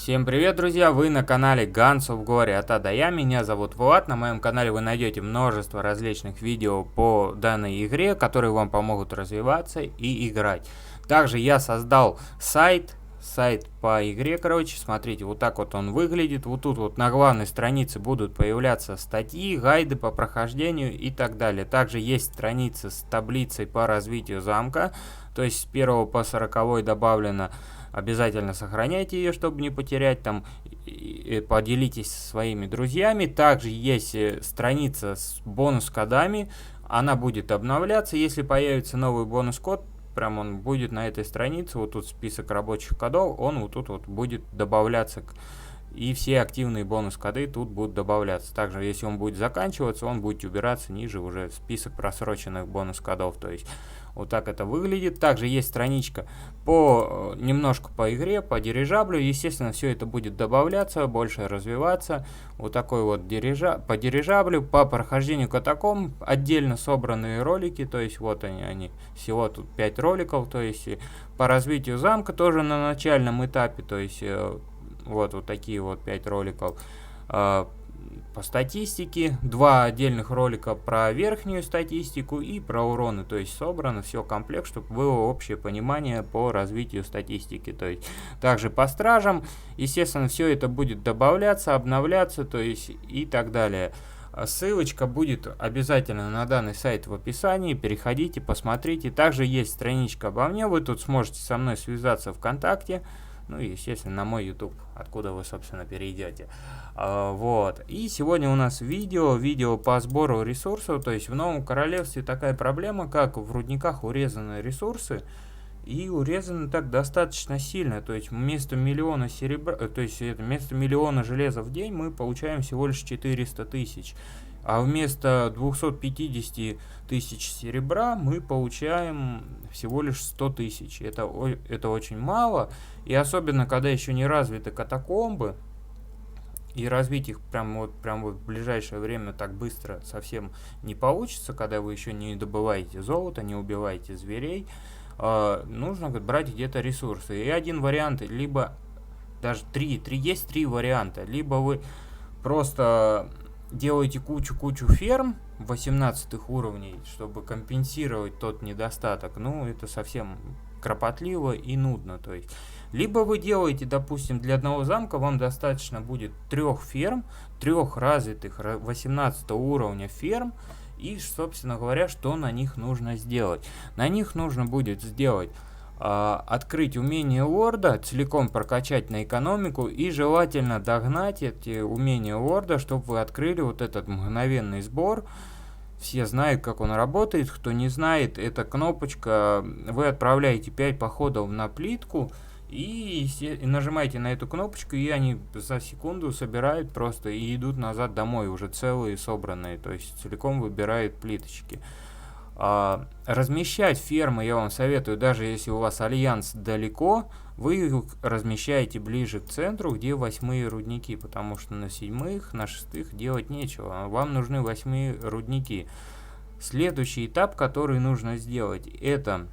Всем привет, друзья! Вы на канале Guns of Glory от А до Я. Меня зовут Влад. На моем канале вы найдете множество различных видео по данной игре, которые вам помогут развиваться и играть. Также я создал сайт по игре, смотрите, вот так вот он выглядит. Вот тут вот на главной странице будут появляться статьи, гайды по прохождению и так далее. Также есть страница с таблицей по развитию замка, то есть с 1 по 40 добавлено. Обязательно сохраняйте ее, чтобы не потерять, там поделитесь со своими друзьями. Также есть страница с бонус-кодами, она будет обновляться, если появится новый бонус-код. Прям он будет на этой странице, вот тут список рабочих кодов, он вот тут вот будет добавляться, и все активные бонус-коды тут будут добавляться. Также, если он будет заканчиваться, он будет убираться ниже уже список просроченных бонус-кодов, то есть вот так это выглядит. Также есть страничка немножко по игре, по дирижаблю. Естественно, все это будет добавляться, больше развиваться. Вот такой вот по дирижаблю, по прохождению катакомб отдельно собранные ролики. То есть вот они всего тут 5 роликов. То есть по развитию замка тоже на начальном этапе. То есть вот такие вот 5 роликов. По статистике, 2 отдельных ролика про верхнюю статистику и про уроны, то есть собрано все комплект, чтобы было общее понимание по развитию статистики. То есть также по стражам, естественно, все это будет добавляться, обновляться, то есть и так далее. Ссылочка будет обязательно на данный сайт в описании, переходите, посмотрите. Также есть страничка обо мне, вы тут сможете со мной связаться ВКонтакте. Ну и, естественно, на мой YouTube, откуда вы, собственно, перейдете. Вот. И сегодня у нас видео по сбору ресурсов. То есть в Новом Королевстве такая проблема, как в рудниках урезаны ресурсы. И урезаны так достаточно сильно. То есть вместо миллиона серебра, то есть вместо миллиона железа в день мы получаем всего лишь 400 тысяч. А вместо 250 тысяч серебра мы получаем всего лишь 100 тысяч. Это очень мало. И особенно, когда еще не развиты катакомбы. И развить их прям вот в ближайшее время так быстро совсем не получится, когда вы еще не добываете золото, не убиваете зверей. Нужно брать где-то ресурсы. И один вариант, либо даже есть три варианта. Либо вы просто делаете кучу ферм 18 уровней, чтобы компенсировать тот недостаток. Ну, это совсем кропотливо и нудно. То есть, либо вы делаете, допустим, для одного замка вам достаточно будет 3 ферм, 3 развитых 18 уровня ферм. И, собственно говоря, что на них нужно сделать? На них нужно будет сделать открыть умение лорда, целиком прокачать на экономику и желательно догнать эти умения лорда, чтобы вы открыли вот этот мгновенный сбор. Все знают, как он работает. Кто не знает, это кнопочка, вы отправляете 5 походов на плитку и нажимаете на эту кнопочку, и они за секунду собирают просто и идут назад домой уже целые, собранные, то есть целиком выбирают плиточки. Размещать фермы я вам советую, даже если у вас альянс далеко, вы их размещаете ближе к центру, где 8-е рудники, потому что на 7-х, на 6-х делать нечего, вам нужны 8-е рудники. Следующий этап, который нужно сделать, это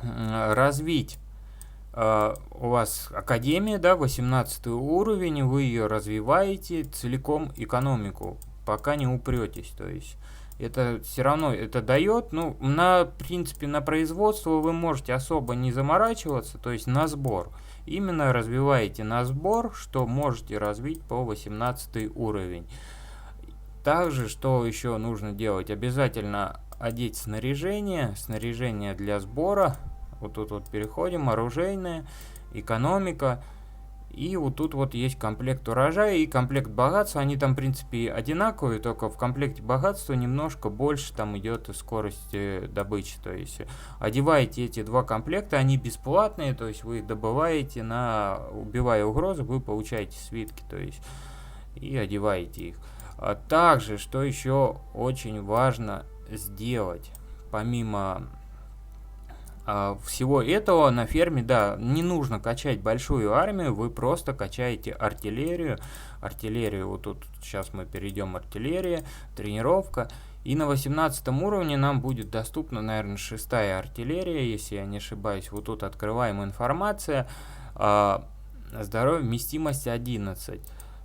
развить. У вас академия, да, 18 уровень, вы ее развиваете целиком экономику, пока не упретесь, то есть это все равно это дает, ну, в принципе, на производство вы можете особо не заморачиваться, то есть на сбор. Именно развиваете на сбор, что можете развить по 18 уровень. Также, что еще нужно делать? Обязательно одеть снаряжение для сбора. Вот тут вот переходим, оружейное, экономика. И вот тут вот есть комплект урожая и комплект богатства. Они там, в принципе, одинаковые, только в комплекте богатства немножко больше там идет скорость добычи. То есть одеваете эти 2 комплекта, они бесплатные, то есть вы их добываете, убивая угрозы, вы получаете свитки, то есть и одеваете их. Также, что еще очень важно сделать, помимо всего этого на ферме, да, не нужно качать большую армию, вы просто качаете артиллерию. Вот тут сейчас мы перейдем артиллерия, тренировка. И на 18 уровне нам будет доступна, наверное, 6-я артиллерия, если я не ошибаюсь. Вот тут открываем информация. Здоровье, вместимость 11.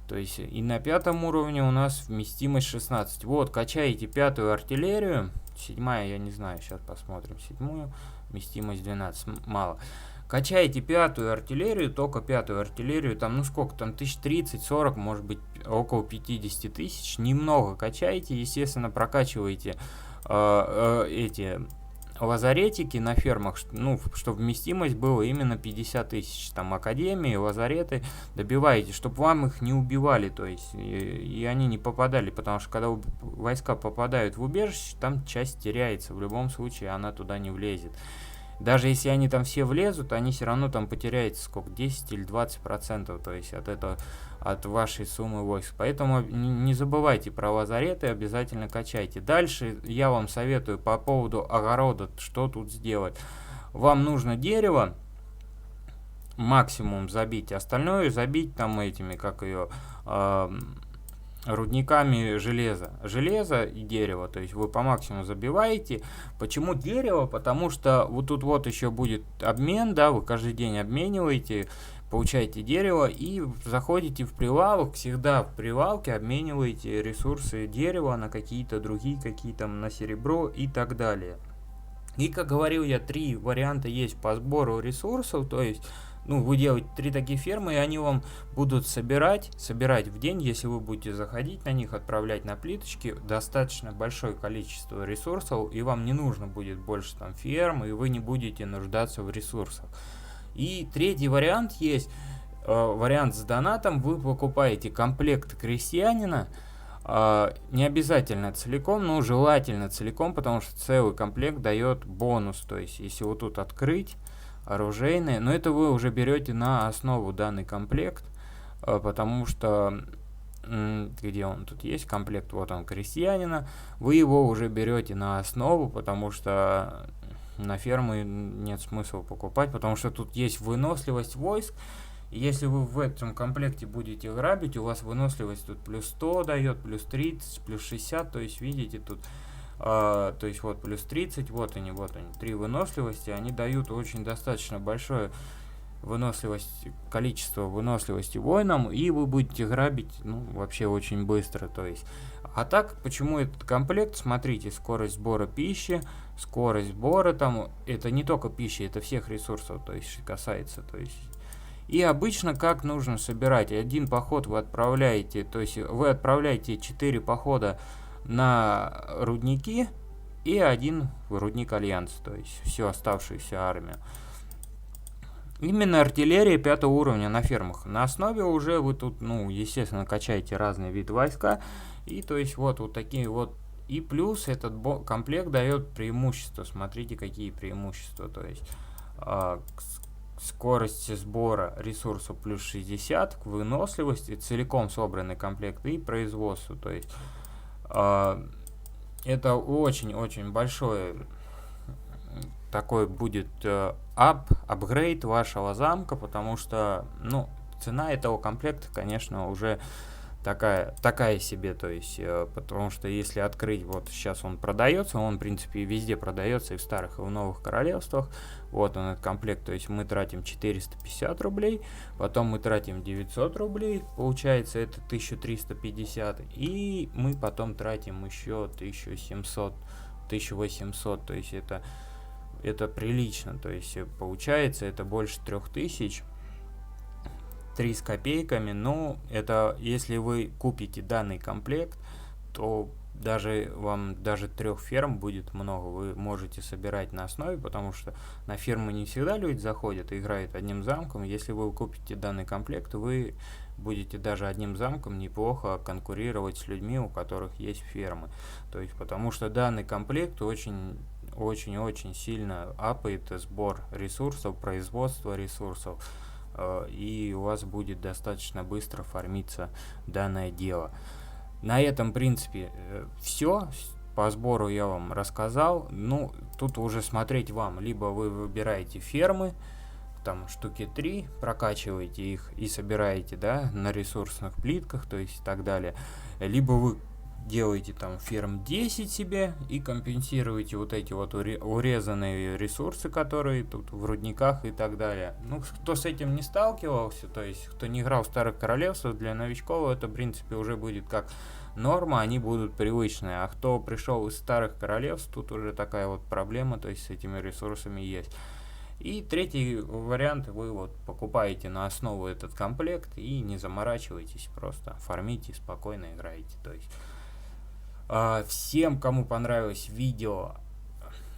То есть и на 5-м уровне у нас вместимость 16. Вот, качаете 5-ю артиллерию. 7-я, я не знаю, сейчас посмотрим. 7-ю, вместимость 12, мало. Качаете 5-ю артиллерию, только 5-ю артиллерию, там, ну сколько, там 1030-40, может быть, около 50 тысяч. Немного качаете, естественно, прокачиваете эти лазаретики на фермах, ну, чтобы вместимость была именно 50 тысяч, там, академии, лазареты, добиваете, чтобы вам их не убивали, то есть, и они не попадали, потому что, когда войска попадают в убежище, там часть теряется, в любом случае она туда не влезет. Даже если они там все влезут, они все равно там потеряются сколько, 10 или 20%, то есть от этого, от вашей суммы войск. Поэтому не забывайте про лазареты, обязательно качайте. Дальше я вам советую по поводу огорода, что тут сделать. Вам нужно дерево максимум забить, остальное забить там этими, как ее... рудниками железа и дерева, то есть вы по максимуму забиваете. Почему дерево? Потому что вот тут вот еще будет обмен, да, вы каждый день обмениваете, получаете дерево и заходите в прилавок, всегда в прилавке обмениваете ресурсы дерева на какие-то другие, какие-то на серебро и так далее. И, как говорил я, 3 варианта есть по сбору ресурсов, то есть, ну, вы делаете 3 такие фермы, и они вам будут собирать в день, если вы будете заходить на них, отправлять на плиточки достаточно большое количество ресурсов, и вам не нужно будет больше там ферм, и вы не будете нуждаться в ресурсах. И 3-й вариант есть, вариант с донатом, вы покупаете комплект крестьянина, не обязательно целиком, но желательно целиком, потому что целый комплект дает бонус. То есть, если вот тут открыть оружейные, но это вы уже берете на основу данный комплект, потому что где он тут есть комплект, вот он, крестьянина, вы его уже берете на основу, потому что на фермы нет смысла покупать, потому что тут есть выносливость войск. Если вы в этом комплекте будете грабить, у вас выносливость тут плюс 100 дает, плюс 30, плюс 60, то есть видите тут, то есть вот плюс 30, вот они, 3 выносливости, они дают очень достаточно большое выносливость, количество выносливости воинам, и вы будете грабить, ну, вообще очень быстро, то есть. А так, почему этот комплект? Смотрите, скорость сбора пищи, скорость сбора, там, это не только пищи, это всех ресурсов, то есть, касается, то есть. И обычно как нужно собирать? Один поход вы отправляете, то есть вы отправляете 4 похода на рудники и 1 в рудник Альянса, то есть всю оставшуюся армию. Именно артиллерия 5 уровня на фермах. На основе уже вы тут, ну, естественно, качаете разные виды войска. И то есть вот такие вот. И плюс этот комплект дает преимущества. Смотрите, какие преимущества. То есть скорость сбора ресурсов плюс 60, к выносливости, целиком собранный комплект и производству. То есть это очень-очень большой такой будет апгрейд вашего замка, потому что, ну, цена этого комплекта, конечно, уже такая себе, то есть, потому что если открыть, вот сейчас он продается, он, в принципе, везде продается, и в старых, и в новых королевствах, вот он, этот комплект, то есть мы тратим 450 рублей, потом мы тратим 900 рублей, получается это 1350, и мы потом тратим еще 1700, 1800, то есть это прилично, то есть получается это больше 3000, 3 с копейками, но это если вы купите данный комплект, то даже 3 ферм будет много, вы можете собирать на основе, потому что на фермы не всегда люди заходят и играют одним замком. Если вы купите данный комплект, вы будете даже одним замком неплохо конкурировать с людьми, у которых есть фермы. То есть, потому что данный комплект очень сильно апает сбор ресурсов, производство ресурсов, и у вас будет достаточно быстро фармиться данное дело. На этом, в принципе, все. По сбору я вам рассказал. Ну, тут уже смотреть вам. Либо вы выбираете фермы, там штуки 3, прокачиваете их и собираете, да, на ресурсных плитках, то есть и так далее. Либо вы делаете там ферм 10 себе и компенсируете вот эти вот урезанные ресурсы, которые тут в рудниках и так далее. Ну, кто с этим не сталкивался, то есть кто не играл в Старых Королевствах, для новичков это в принципе уже будет как норма, они будут привычные. А кто пришел из Старых Королевств, тут уже такая вот проблема, то есть с этими ресурсами есть. И третий вариант, вы вот покупаете на основу этот комплект и не заморачивайтесь, просто фармите, спокойно играете. То есть всем, кому понравилось видео,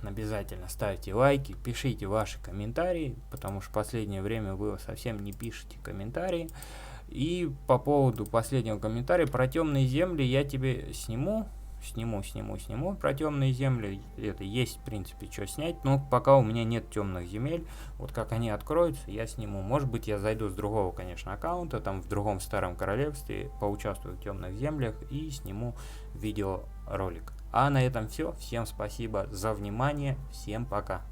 обязательно ставьте лайки, пишите ваши комментарии, потому что в последнее время вы совсем не пишете комментарии. И по поводу последнего комментария про темные земли я тебе сниму про темные земли. Это есть, в принципе, что снять, но пока у меня нет темных земель. Вот как они откроются, я сниму. Может быть, я зайду с другого, конечно, аккаунта, там в другом Старом Королевстве, поучаствую в темных землях и сниму видеоролик. А на этом все. Всем спасибо за внимание. Всем пока.